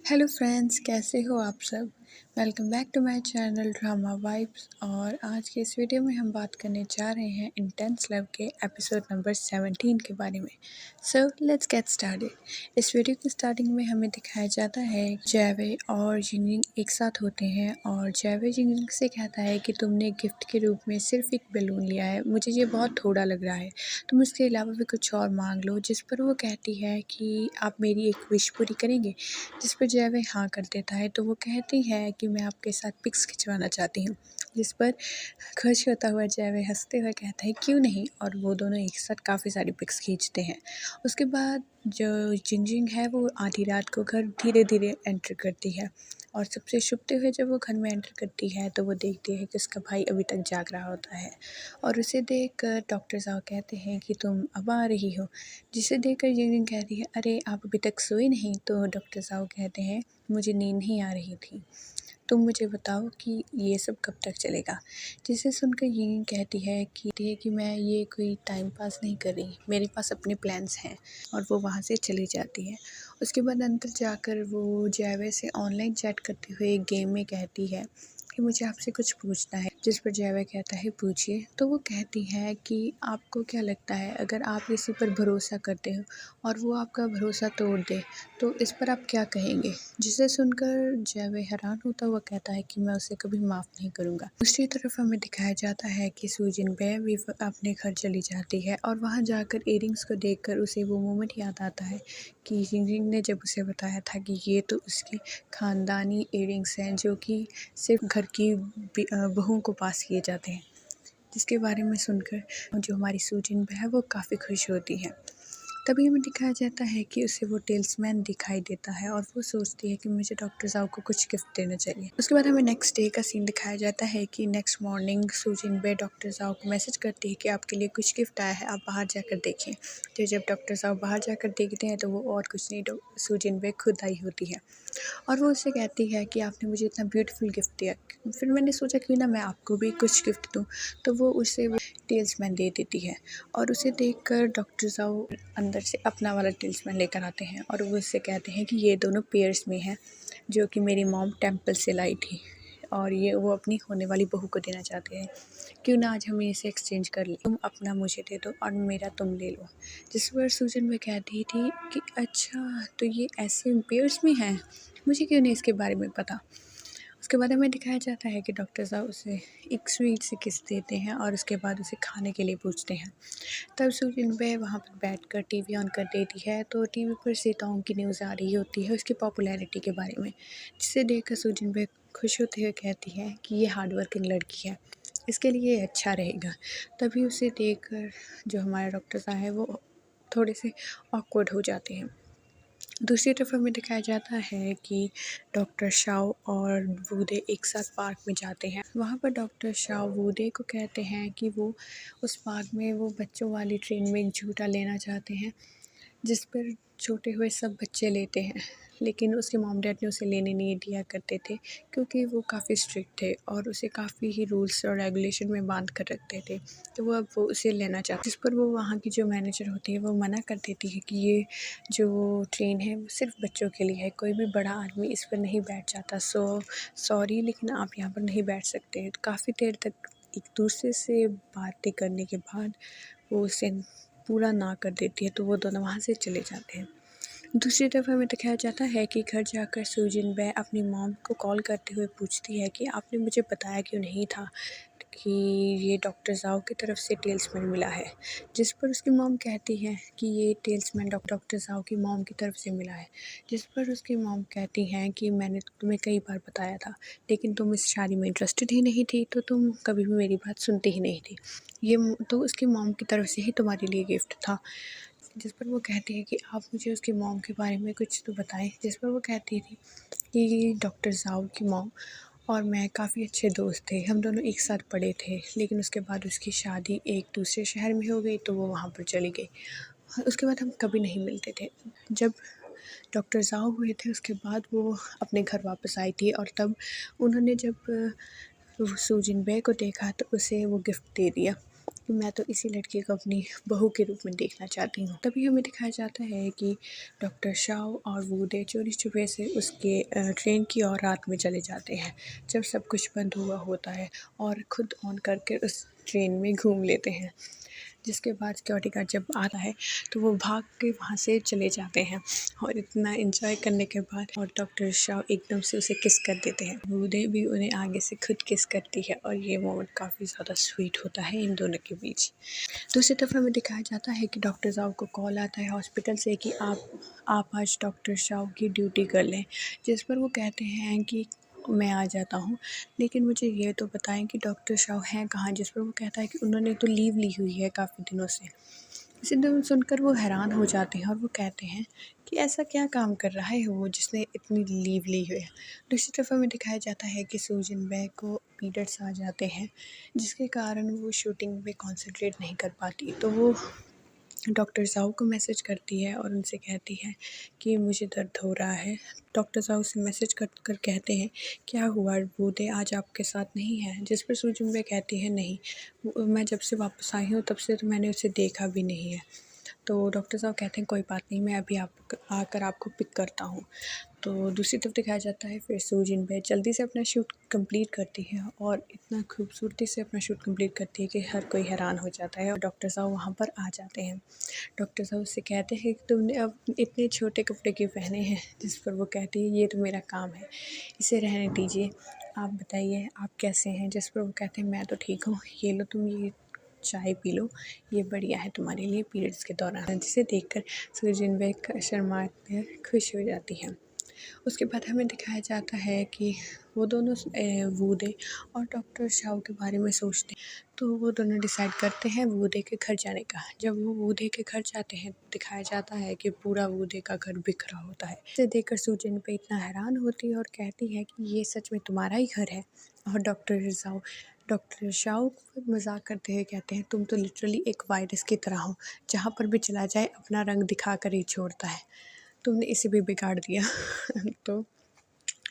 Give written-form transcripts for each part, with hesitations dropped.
Hello friends, कैसे हो आप सब। Welcome back to my channel drama vibes. और आज के इस वीडियो में हम बात करने जा रहे हैं इंटेंस लव के एपिसोड नंबर 17 के बारे में। So let's get started. इस वीडियो की स्टार्टिंग में हमें दिखाया जाता है जैवे और जिंगजिंग एक साथ होते हैं और जैवे जिंगजिंग से कहता है कि तुमने गिफ्ट के रूप में सिर्फ एक बैलून लिया है, मुझे ये बहुत थोड़ा लग रहा है, तुम इसके अलावा भी कुछ और मांग लो। जिस पर वो कहती है कि आप मेरी एक विश पूरी करेंगे, जिस पर जैवे हाँ कर देता है। तो वो कहती है कि मैं आपके साथ पिक्स खिंचवाना चाहती हूँ, जिस पर खुश होता हुआ जैवे हंसते हुए कहता है क्यों नहीं, और वो दोनों एक साथ काफ़ी सारी पिक्स खींचते हैं। उसके बाद जो जिंगजिंग है वो आधी रात को घर धीरे धीरे एंटर करती है और सबसे छुपते हुए जब वो घर में एंटर करती है तो वो देखती है कि उसका भाई अभी तक जाग रहा होता है। और उसे देख कर डॉक्टर साहब कहते हैं कि तुम अब आ रही हो, जिसे देखकर जिंगजिंग कहती है अरे आप अभी तक सोई नहीं। तो डॉक्टर साहब कहते हैं मुझे नींद नहीं आ रही थी, तुम मुझे बताओ कि ये सब कब तक चलेगा। जिसे सुनकर ये कहती है कि मैं ये कोई टाइम पास नहीं कर रही, मेरे पास अपने प्लान्स हैं। और वो वहाँ से चली जाती है। उसके बाद अंदर जाकर वो जैवे से ऑनलाइन चैट करते हुए गेम में कहती है कि मुझे आपसे कुछ पूछना है, जिस पर जैवे कहता है पूछिए। तो वो कहती है कि आपको क्या लगता है अगर आप किसी पर भरोसा करते हो और वो आपका भरोसा तोड़ दे तो इस पर आप क्या कहेंगे। जिसे सुनकर जैवे हैरान होता हुआ कहता है कि मैं उसे कभी माफ़ नहीं करूँगा। दूसरी तरफ हमें दिखाया जाता है कि सूजिन बे भी अपने घर चली जाती है और वहाँ जाकर इयरिंग्स को देखकर उसे वो मोमेंट याद आता है कि जिंगजिंग ने जब उसे बताया था कि ये तो उसके ख़ानदानी इयरिंग्स हैं जो कि सिर्फ घर की बहुओं को पास किए जाते हैं। जिसके बारे में सुनकर जो हमारी सूजिन बे है वो काफ़ी खुश होती है। तभी हमें दिखाया जाता है कि उसे वो टेल्समैन दिखाई देता है और वो सोचती है कि मुझे डॉक्टर साहब को कुछ गिफ्ट देना चाहिए। उसके बाद हमें नेक्स्ट डे का सीन दिखाया जाता है कि नेक्स्ट मॉर्निंग सूजिन बे डॉक्टर साहब को मैसेज करती है कि आपके लिए कुछ गिफ्ट आया है, आप बाहर जाकर देखें। तो जब डॉक्टर साहब बाहर जाकर देखते हैं तो वो और कुछ नहीं, सूजिन बे खुद आई होती है और वो उससे कहती है कि आपने मुझे इतना ब्यूटीफुल गिफ्ट दिया। फिर मैंने सोचा क्यों ना मैं आपको भी कुछ गिफ्ट दूँ। तो वो उसे वो टेल्समैन दे देती है और उसे देखकर डॉक्टर साहब अंदर से अपना वाला टेल्समैन लेकर आते हैं और वो उससे कहते हैं कि ये दोनों पेयर्स में हैं जो कि मेरी मॉम टेंपल से लाई थी और ये वो अपनी होने वाली बहू को देना चाहते हैं। क्यों ना आज हम इसे एक्सचेंज कर लें, तुम अपना मुझे दे दो और मेरा तुम ले लो। जिस पर सूजन में कहती थी कि अच्छा तो ये ऐसे पेयर्स में हैं, मुझे क्यों नहीं इसके बारे में पता। उसके बाद हमें दिखाया जाता है कि डॉक्टर साहब उसे एक स्वीट सी किस देते हैं और उसके बाद उसे खाने के लिए पूछते हैं। तब सूजिन बे वहाँ पर बैठकर टीवी ऑन कर देती है तो टीवी पर सीताओं की न्यूज़ आ रही होती है उसकी पॉपुलैरिटी के बारे में, जिसे देखकर सूजिन बे खुश होते हुए कहती है कि ये हार्ड वर्किंग लड़की है, इसके लिए ये अच्छा रहेगा। तभी उसे देखकर जो हमारे डॉक्टर साहब हैं वो थोड़े से ऑकवर्ड हो जाते हैं। दूसरी तरफ हमें दिखाया जाता है कि डॉक्टर शाओ और वूडे एक साथ पार्क में जाते हैं। वहाँ पर डॉक्टर शाओ वूडे को कहते हैं कि वो उस पार्क में वो बच्चों वाली ट्रेन में एक झूला लेना चाहते हैं, जिस पर छोटे हुए सब बच्चे लेते हैं। लेकिन उसके मॉम डैड ने उसे लेने नहीं दिया करते थे क्योंकि वो काफ़ी स्ट्रिक्ट थे और उसे काफ़ी ही रूल्स और रेगुलेशन में बांध कर रखते थे। तो वो अब वो उसे लेना चाहते, जिस पर वो वहाँ की जो मैनेजर होती है वो मना कर देती है कि ये जो ट्रेन है वो सिर्फ बच्चों के लिए है, कोई भी बड़ा आदमी इस पर नहीं बैठ जाता। सॉरी लेकिन आप यहाँ पर नहीं बैठ सकते। काफ़ी देर तक एक दूसरे से बातें करने के बाद वो उसे पूरा ना कर देती है तो वो दोनों वहाँ से चले जाते हैं। दूसरी तरफ हमें दिखाया जाता है कि घर जाकर सूजिन बे अपनी मॉम को कॉल करते हुए पूछती है कि आपने मुझे बताया क्यों नहीं था कि ये डॉक्टर ज़ाओ की तरफ से टेल्समैन मिला है। जिस पर उसकी मॉम कहती है कि ये टेल्समैन डॉक्टर ज़ाओ की मॉम की तरफ से मिला है। जिस पर उसकी मॉम कहती हैं कि मैंने तुम्हें कई बार बताया था लेकिन तुम इस शादी में इंटरेस्टेड ही नहीं थी, तो तुम कभी भी मेरी बात सुनती ही नहीं थी। ये तो उसकी मॉम की तरफ से ही तुम्हारे लिए गिफ्ट था। जिस पर वो कहती है कि आप मुझे उसकी मॉम के बारे में कुछ तो बताएं। जिस पर वो कहती थी कि डॉक्टर ज़ाओ की मॉम और मैं काफ़ी अच्छे दोस्त थे, हम दोनों एक साथ पढ़े थे, लेकिन उसके बाद उसकी शादी एक दूसरे शहर में हो गई तो वो वहाँ पर चली गई। उसके बाद हम कभी नहीं मिलते थे। जब डॉक्टर ज़ाओ हुए थे उसके बाद वो अपने घर वापस आई थी और तब उन्होंने जब सूजिन बे को देखा तो उसे वो गिफ्ट दे दिया। कि मैं तो इसी लड़के को अपनी बहू के रूप में देखना चाहती हूँ। तभी हमें दिखाया जाता है कि डॉक्टर शाओ और वूडे चोरी छुपे से उसके ट्रेन की ओर रात में चले जाते हैं, जब सब कुछ बंद हुआ होता है, और ख़ुद ऑन करके उस ट्रेन में घूम लेते हैं। जिसके बाद सिक्योरिटी गार्ड जब आता है तो वो भाग के वहाँ से चले जाते हैं, और इतना एंजॉय करने के बाद और डॉक्टर शाओ एकदम से उसे किस कर देते हैं। वूडे भी उन्हें आगे से खुद किस करती है, और ये मोमेंट काफ़ी ज़्यादा स्वीट होता है इन दोनों के बीच। दूसरी तरफ हमें दिखाया जाता है कि डॉक्टर शाओ को कॉल आता है हॉस्पिटल से कि आप आज डॉक्टर शाओ की ड्यूटी कर लें, जिस पर वो कहते हैं कि मैं आ जाता हूँ, लेकिन मुझे ये तो बताएं कि डॉक्टर शाओ हैं कहाँ। जिस पर वो कहता है कि उन्होंने तो लीव ली हुई है काफ़ी दिनों से। इसे सुनकर वो हैरान हो जाते हैं, और वो कहते हैं कि ऐसा क्या काम कर रहा है वो जिसने इतनी लीव ली हुई है। दूसरी तरफ हमें दिखाया जाता है कि सुजिन बे को पीरियड्स आ जाते हैं, जिसके कारण वो शूटिंग पे कंसंट्रेट नहीं कर पाती। तो वो डॉक्टर शाओ को मैसेज करती है और उनसे कहती है कि मुझे दर्द हो रहा है। डॉक्टर शाओ से मैसेज कर कहते हैं क्या हुआ, वूडे आज आपके साथ नहीं है। जिस पर सुजिन बे कहती है नहीं, मैं जब से वापस आई हूँ तब से तो मैंने उसे देखा भी नहीं है। तो डॉक्टर साहब कहते हैं कोई बात नहीं, मैं अभी आकर आपको पिक करता हूँ। तो दूसरी तरफ दिखाया जाता है फिर सुजिन बे जल्दी से अपना शूट कंप्लीट करती है, और इतना खूबसूरती से अपना शूट कंप्लीट करती है कि हर कोई हैरान हो जाता है, और डॉक्टर साहब वहाँ पर आ जाते हैं। डॉक्टर साहब उससे कहते हैं कि तुमने अब इतने छोटे कपड़े क्यों पहने हैं। जिस पर वो कहती है ये तो मेरा काम है, इसे रहने दीजिए, आप बताइए आप कैसे हैं। जिस पर वो कहते हैं मैं तो ठीक हूँ, ये लो तुम ये चाय पी लो, ये बढ़िया है तुम्हारे लिए पीरियड्स के दौरान। जिसे देखकर सुजिन बे शर्मा कर खुश हो जाती है। उसके बाद हमें दिखाया जाता है कि वो दोनों वूडे और डॉक्टर शाओ के बारे में सोचते हैं। तो वो दोनों डिसाइड करते हैं वूडे के घर जाने का। जब वो वूडे के घर जाते हैं दिखाया जाता है कि पूरा वूडे का घर बिखरा होता है। इसे देखकर सुजिन पे इतना हैरान होती है और कहती है कि ये सच में तुम्हारा ही घर है। और डॉक्टर शाओ को मजाक करते हुए कहते हैं तुम तो लिटरली एक वायरस की तरह हो, जहाँ पर भी चला जाए अपना रंग दिखा कर ही छोड़ता है, तुमने इसे भी बिगाड़ दिया। तो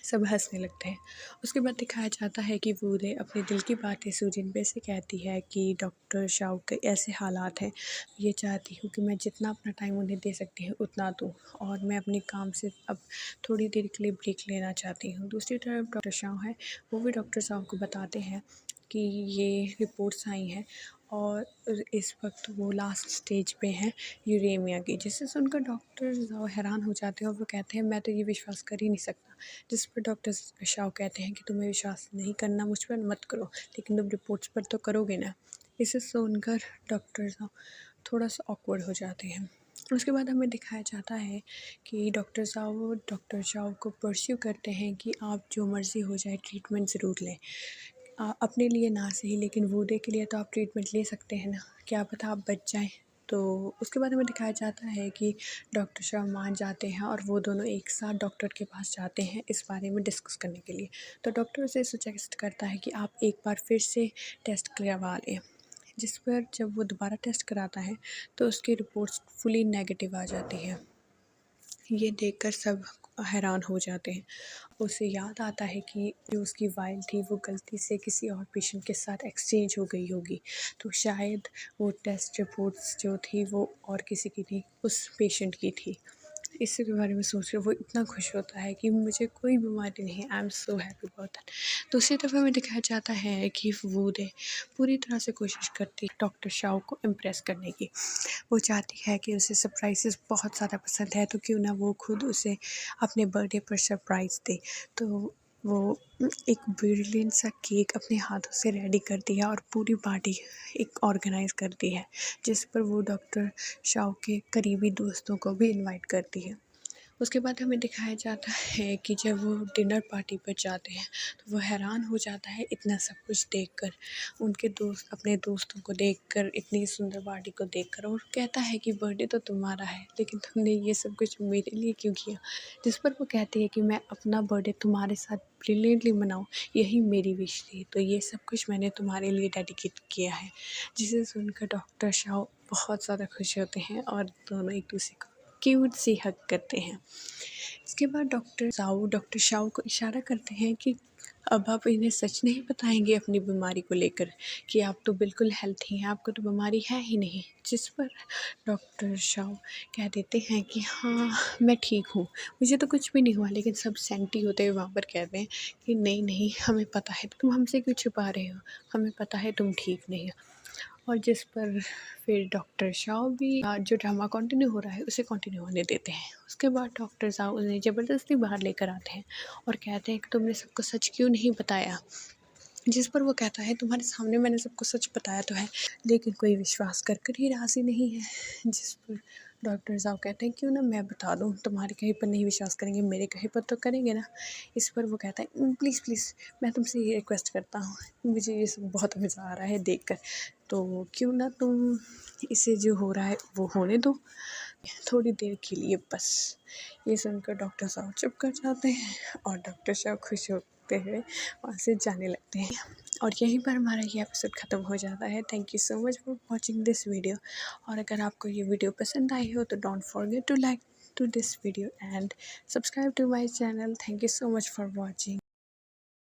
सब हंसने लगते हैं। उसके बाद दिखाया जाता है कि वूडे अपने दिल की बातें सुजिन बे से कहती है कि डॉक्टर शाओ के ऐसे हालात हैं, ये चाहती हूँ कि मैं जितना अपना टाइम उन्हें दे सकती हूँ उतना दूँ, और मैं अपने काम से अब थोड़ी देर के लिए ब्रेक लेना चाहती हूँ। दूसरी तरफ डॉक्टर शाओ है, वो भी डॉक्टर शाओ को बताते हैं कि ये रिपोर्ट्स आई हैं और इस वक्त वो लास्ट स्टेज पे हैं यूरेमिया की। जिसे सुनकर डॉक्टर हैरान हो जाते हैं और वो कहते हैं मैं तो ये विश्वास कर ही नहीं सकता। जिस पर डॉक्टर शाओ कहते हैं कि तुम्हें विश्वास नहीं करना मुझ पर मत करो, लेकिन तुम रिपोर्ट्स पर तो करोगे ना। इसे सुनकर डॉक्टर शाओ थोड़ा सा ऑकवर्ड हो जाते हैं। उसके बाद हमें दिखाया जाता है कि डॉक्टर शाओ को परस्यू करते हैं कि आप जो मर्ज़ी हो जाए ट्रीटमेंट ज़रूर लें, अपने लिए ना सही लेकिन वूडे के लिए तो आप ट्रीटमेंट ले सकते हैं ना, क्या पता आप बच जाएं। तो उसके बाद हमें दिखाया जाता है कि डॉक्टर शाह मान जाते हैं और वो दोनों एक साथ डॉक्टर के पास जाते हैं इस बारे में डिस्कस करने के लिए। तो डॉक्टर उसे सजेस्ट करता है कि आप एक बार फिर से टेस्ट करवा लें। जिस पर जब वो दोबारा टेस्ट कराता है तो उसकी रिपोर्ट्स फुली नेगेटिव आ जाती है। ये देखकर सब हैरान हो जाते हैं। उसे याद आता है कि जो उसकी वाइल थी वो गलती से किसी और पेशेंट के साथ एक्सचेंज हो गई होगी, तो शायद वो टेस्ट रिपोर्ट्स जो थी वो और किसी की थी, उस पेशेंट की थी। इसी के बारे में सोच कर वो इतना खुश होता है कि मुझे कोई बीमारी नहीं है, I am so happy about that. दूसरी तरफ हमें दिखाया जाता है कि वूडे पूरी तरह से कोशिश करती है डॉक्टर शाओ को इम्प्रेस करने की। वो चाहती है कि उसे सरप्राइजेस बहुत ज़्यादा पसंद है, तो क्यों ना वो खुद उसे अपने बर्थडे पर सरप्राइज़ दे। तो वो एक ब्रिलियंट सा केक अपने हाथों से रेडी करती है और पूरी पार्टी एक ऑर्गेनाइज़ करती है, जिस पर वो डॉक्टर शाओ के करीबी दोस्तों को भी इनवाइट करती है। उसके बाद हमें दिखाया जाता है कि जब वो डिनर पार्टी पर जाते हैं तो वो हैरान हो जाता है इतना सब कुछ देखकर, उनके दोस्त अपने दोस्तों को देखकर, इतनी सुंदर पार्टी को देखकर, और कहता है कि बर्थडे तो तुम्हारा है लेकिन तुमने ये सब कुछ मेरे लिए क्यों किया। जिस पर वो कहती है कि मैं अपना बर्थडे तुम्हारे साथ ब्रिलियंटली मनाऊँ, यही मेरी विश थी, तो ये सब कुछ मैंने तुम्हारे लिए डेडिकेट किया है। जिसे सुनकर डॉक्टर शाओ बहुत ज़्यादा खुश होते हैं और दोनों एक दूसरे को क्यूट सी हग करते हैं। इसके बाद डॉक्टर शाओ को इशारा करते हैं कि अब आप इन्हें सच नहीं बताएंगे अपनी बीमारी को लेकर कि आप तो बिल्कुल हेल्थी हैं, आपको तो बीमारी है ही नहीं। जिस पर डॉक्टर शाह कह देते हैं कि हाँ मैं ठीक हूँ, मुझे तो कुछ भी नहीं हुआ। लेकिन सब सेंटी होते हुए वहाँ पर कहते हैं कि नहीं नहीं, हमें पता है, तुम हमसे क्यों छुपा रहे हो, हमें पता है तुम ठीक नहीं हो। और जिस पर फिर डॉक्टर शाह भी जो ड्रामा कंटिन्यू हो रहा है उसे कंटिन्यू होने देते हैं। उसके बाद डॉक्टर साहब उन्हें ज़बरदस्ती बाहर लेकर आते हैं और कहते हैं कि तुमने सबको सच क्यों नहीं बताया। जिस पर वो कहता है तुम्हारे सामने मैंने सबको सच बताया तो है, लेकिन कोई विश्वास कर ही राज़ी नहीं है। जिस पर डॉक्टर साहब कहते हैं क्यों ना मैं बता दूँ, तुम्हारे कहे पर नहीं विश्वास करेंगे, मेरे कहे पर तो करेंगे ना। इस पर वो कहता है प्लीज़ प्लीज़ मैं तुमसे ये रिक्वेस्ट करता हूँ, मुझे ये सब बहुत मज़ा आ रहा है देख कर, तो क्यों ना तुम इसे जो हो रहा है वो होने दो थोड़ी देर के लिए बस। ये सुनकर डॉक्टर साहब चुप कर जाते हैं और डॉक्टर साहब खुश होते हुए वहाँ से जाने लगते हैं। और यहीं पर हमारा ये एपिसोड ख़त्म हो जाता है। Thank you so much for watching this video. और अगर आपको ये वीडियो पसंद आई हो तो don't forget to like to this video and subscribe to my channel. Thank you so much for watching.